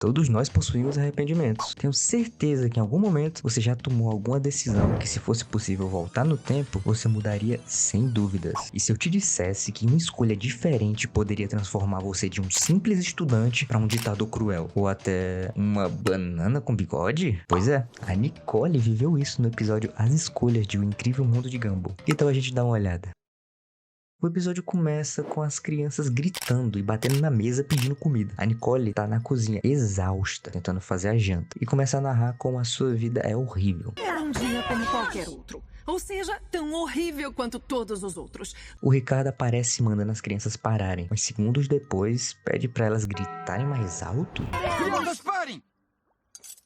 Todos nós possuímos arrependimentos. Tenho certeza que em algum momento você já tomou alguma decisão que, se fosse possível voltar no tempo, você mudaria sem dúvidas. E se eu te dissesse que uma escolha diferente poderia transformar você de um simples estudante para um ditador cruel, ou até uma banana com bigode? Pois é, a Nicole viveu isso no episódio As Escolhas de O Incrível Mundo de Gumball. Então a gente dá uma olhada. O episódio começa com as crianças gritando e batendo na mesa pedindo comida. A Nicole tá na cozinha, exausta, tentando fazer a janta, e começa a narrar como a sua vida é horrível. Era um dia como qualquer outro. Ou seja, tão horrível quanto todos os outros. O Ricardo aparece mandando as crianças pararem, mas segundos depois pede pra elas gritarem mais alto. Crianças, parem!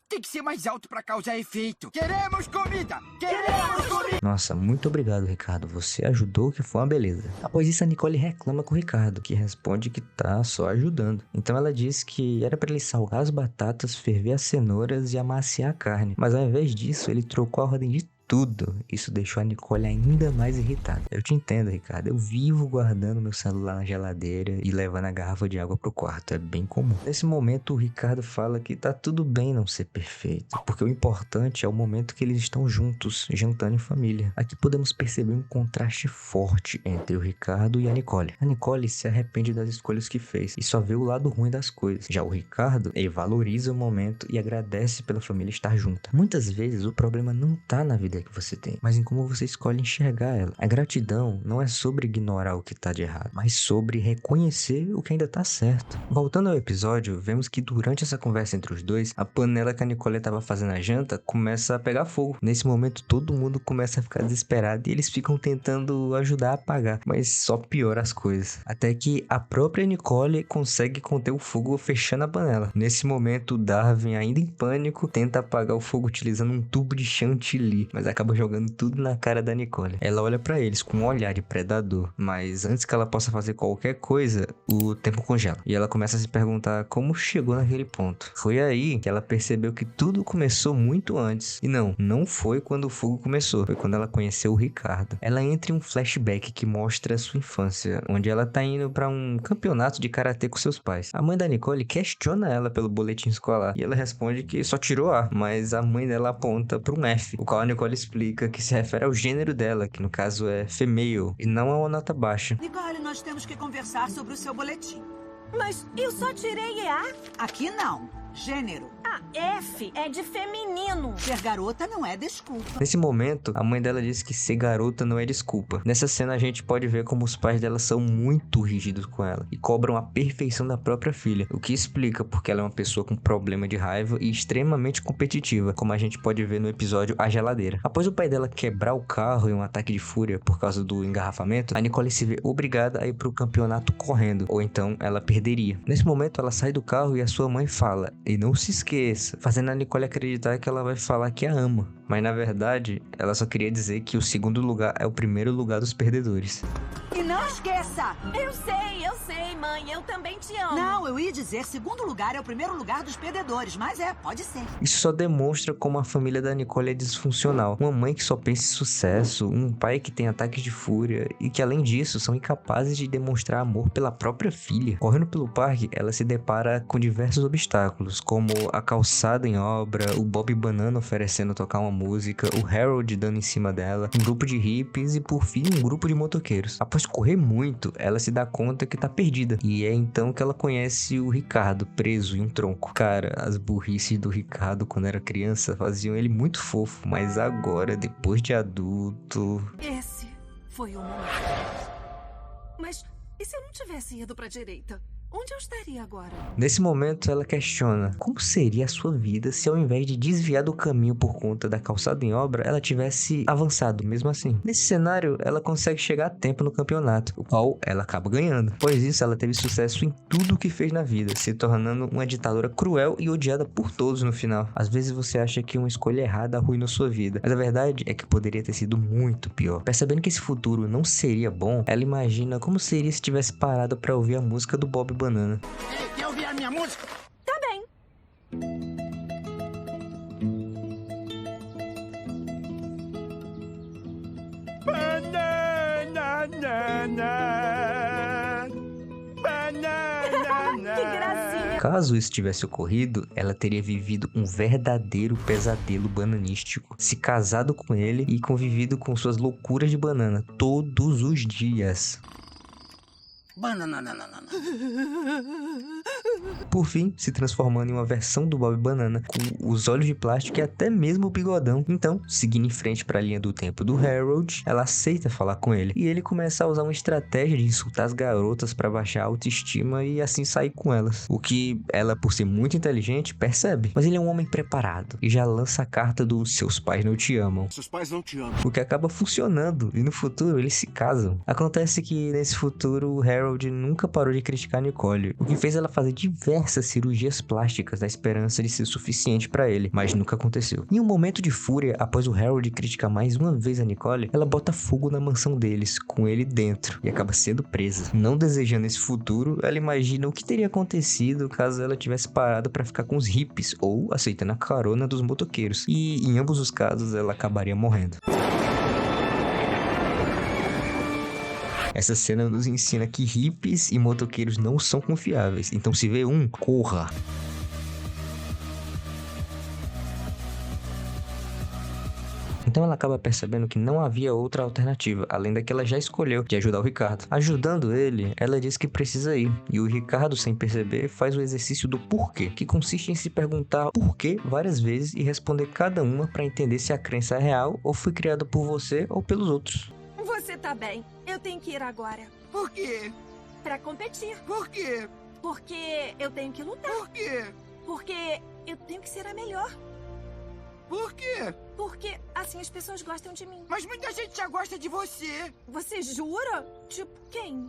Tem que ser mais alto pra causar efeito. Queremos comida! Queremos comida! Nossa, muito obrigado, Ricardo. Você ajudou, que foi uma beleza. Após isso, a Nicole reclama com o Ricardo, que responde que tá só ajudando. Então ela diz que era pra ele salgar as batatas, ferver as cenouras e amaciar a carne. Mas ao invés disso, ele trocou a ordem de tudo. Isso deixou a Nicole ainda mais irritada. Eu te entendo, Ricardo. Eu vivo guardando meu celular na geladeira e levando a garrafa de água pro quarto. É bem comum. Nesse momento, o Ricardo fala que tá tudo bem não ser perfeito, porque o importante é o momento que eles estão juntos, jantando em família. Aqui podemos perceber um contraste forte entre o Ricardo e a Nicole. A Nicole se arrepende das escolhas que fez e só vê o lado ruim das coisas. Já o Ricardo, ele valoriza o momento e agradece pela família estar junta. Muitas vezes o problema não tá na vida que você tem, mas em como você escolhe enxergar ela. A gratidão não é sobre ignorar o que tá de errado, mas sobre reconhecer o que ainda tá certo. Voltando ao episódio, vemos que durante essa conversa entre os dois, a panela que a Nicole tava fazendo a janta começa a pegar fogo. Nesse momento, todo mundo começa a ficar desesperado e eles ficam tentando ajudar a apagar, mas só piora as coisas. Até que a própria Nicole consegue conter o fogo fechando a panela. Nesse momento, Darwin, ainda em pânico, tenta apagar o fogo utilizando um tubo de chantilly, mas acaba jogando tudo na cara da Nicole. Ela olha pra eles com um olhar de predador, mas antes que ela possa fazer qualquer coisa, o tempo congela. E ela começa a se perguntar como chegou naquele ponto. Foi aí que ela percebeu que tudo começou muito antes. E não foi quando o fogo começou, foi quando ela conheceu o Ricardo. Ela entra em um flashback que mostra a sua infância, onde ela tá indo pra um campeonato de karatê com seus pais. A mãe da Nicole questiona ela pelo boletim escolar, e ela responde que só tirou A, mas a mãe dela aponta pra um F, o qual a Nicole explica que se refere ao gênero dela, que no caso é female, e não a uma nota baixa. Nicole, nós temos que conversar sobre o seu boletim. Mas eu só tirei A. Aqui não. Gênero. A F é de feminino. Ser garota não é desculpa. Nesse momento, a mãe dela diz que ser garota não é desculpa. Nessa cena a gente pode ver como os pais dela são muito rígidos com ela e cobram a perfeição da própria filha, o que explica porque ela é uma pessoa com problema de raiva e extremamente competitiva, como a gente pode ver no episódio A Geladeira. Após o pai dela quebrar o carro em um ataque de fúria por causa do engarrafamento, a Nicole se vê obrigada a ir pro campeonato correndo, ou então ela perderia. Nesse momento ela sai do carro e a sua mãe fala: "E não se esqueça", fazendo a Nicole acreditar que ela vai falar que a ama. Mas na verdade, ela só queria dizer que o segundo lugar é o primeiro lugar dos perdedores. E não esqueça! Eu sei, mãe. Eu também te amo. Não, eu ia dizer segundo lugar é o primeiro lugar dos perdedores, mas pode ser. Isso só demonstra como a família da Nicole é disfuncional. Uma mãe que só pensa em sucesso, um pai que tem ataques de fúria e que, além disso, são incapazes de demonstrar amor pela própria filha. Correndo pelo parque, ela se depara com diversos obstáculos, como a calçada em obra, o Bob Banana oferecendo tocar uma música, o Harold dando em cima dela, um grupo de hippies e, por fim, um grupo de motoqueiros. Após correr muito, ela se dá conta que tá perdida. E é então que ela conhece o Ricardo, preso em um tronco. Cara, as burrices do Ricardo quando era criança faziam ele muito fofo, mas agora, depois de adulto... Esse foi o momento. Mas e se eu não tivesse ido pra direita? Onde eu estaria agora? Nesse momento, ela questiona como seria a sua vida se, ao invés de desviar do caminho por conta da calçada em obra, ela tivesse avançado mesmo assim. Nesse cenário, ela consegue chegar a tempo no campeonato, o qual ela acaba ganhando. Pois isso, ela teve sucesso em tudo o que fez na vida, se tornando uma ditadora cruel e odiada por todos no final. Às vezes você acha que uma escolha errada arruinou sua vida, mas a verdade é que poderia ter sido muito pior. Percebendo que esse futuro não seria bom, ela imagina como seria se tivesse parado para ouvir a música do Bob Banana. Quer ouvir a minha música? Tá bem. Banana, banana, banana. Que gracinha. caso isso tivesse ocorrido, ela teria vivido um verdadeiro pesadelo bananístico, se casado com ele e convivido com suas loucuras de banana todos os dias. Banana. Por fim, se transformando em uma versão do Bob Banana, com os olhos de plástico e até mesmo o bigodão. Então, seguindo em frente para a linha do tempo do Harold, ela aceita falar com ele. E ele começa a usar uma estratégia de insultar as garotas para baixar a autoestima e assim sair com elas. O que ela, por ser muito inteligente, percebe. Mas ele é um homem preparado e já lança a carta do "seus pais não te amam". Seus pais não te amam. O que acaba funcionando, e no futuro eles se casam. Acontece que nesse futuro o Harold nunca parou de criticar Nicole, o que fez ela fazer diversas cirurgias plásticas na esperança de ser suficiente pra ele, mas nunca aconteceu. Em um momento de fúria, após o Harold criticar mais uma vez a Nicole, ela bota fogo na mansão deles, com ele dentro, e acaba sendo presa. Não desejando esse futuro, ela imagina o que teria acontecido caso ela tivesse parado pra ficar com os hippies, ou aceitando a carona dos motoqueiros, e em ambos os casos ela acabaria morrendo. Essa cena nos ensina que hippies e motoqueiros não são confiáveis, então se vê um, corra! Então ela acaba percebendo que não havia outra alternativa, além da que ela já escolheu, de ajudar o Ricardo. Ajudando ele, ela diz que precisa ir, e o Ricardo, sem perceber, faz o exercício do porquê, que consiste em se perguntar porquê várias vezes e responder cada uma para entender se a crença é real ou foi criada por você ou pelos outros. Você tá bem. Eu tenho que ir agora. Por quê? Pra competir. Por quê? Porque eu tenho que lutar. Por quê? Porque eu tenho que ser a melhor. Por quê? Porque assim as pessoas gostam de mim. Mas muita gente já gosta de você. Você jura? Tipo, quem?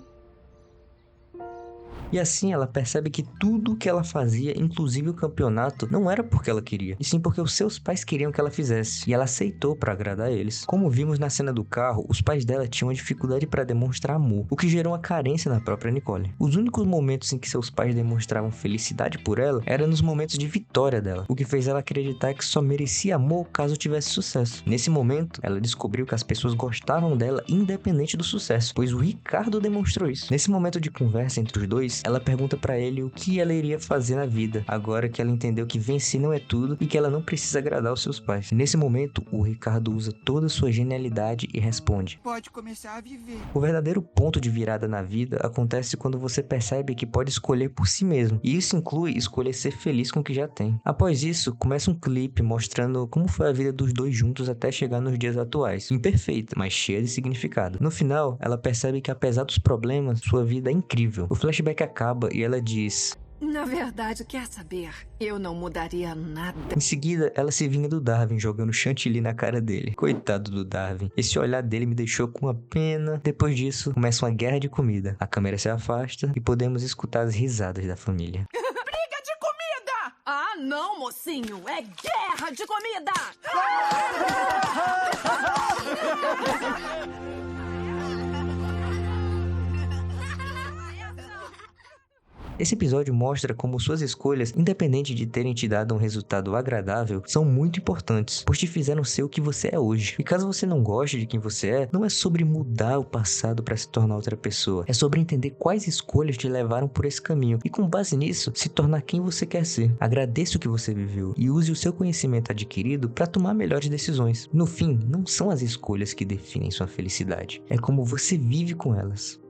E assim ela percebe que tudo o que ela fazia, inclusive o campeonato, não era porque ela queria, e sim porque os seus pais queriam que ela fizesse, e ela aceitou para agradar eles. Como vimos na cena do carro, os pais dela tinham uma dificuldade para demonstrar amor, o que gerou uma carência na própria Nicole. Os únicos momentos em que seus pais demonstravam felicidade por ela eram nos momentos de vitória dela, o que fez ela acreditar que só merecia amor caso tivesse sucesso. Nesse momento, ela descobriu que as pessoas gostavam dela independente do sucesso, pois o Ricardo demonstrou isso. Nesse momento de conversa entre os dois, ela pergunta pra ele o que ela iria fazer na vida, agora que ela entendeu que vencer não é tudo e que ela não precisa agradar os seus pais. Nesse momento, o Ricardo usa toda a sua genialidade e responde: Pode começar a viver. o verdadeiro ponto de virada na vida acontece quando você percebe que pode escolher por si mesmo, e isso inclui escolher ser feliz com o que já tem. Após isso, começa um clipe mostrando como foi a vida dos dois juntos até chegar nos dias atuais. Imperfeita, mas cheia de significado. No final, ela percebe que apesar dos problemas, sua vida é incrível. O flashback acaba e ela diz: Na verdade, quer saber? Eu não mudaria nada. Em seguida, ela se vinga do Darwin, jogando chantilly na cara dele. Coitado do Darwin. Esse olhar dele me deixou com uma pena. Depois disso, começa uma guerra de comida. A câmera se afasta e podemos escutar as risadas da família. Briga de comida! Ah, não, mocinho! É guerra de comida! Esse episódio mostra como suas escolhas, independente de terem te dado um resultado agradável, são muito importantes, pois te fizeram ser o que você é hoje. E caso você não goste de quem você é, não é sobre mudar o passado para se tornar outra pessoa, é sobre entender quais escolhas te levaram por esse caminho e, com base nisso, se tornar quem você quer ser. Agradeça o que você viveu e use o seu conhecimento adquirido para tomar melhores decisões. No fim, não são as escolhas que definem sua felicidade, é como você vive com elas.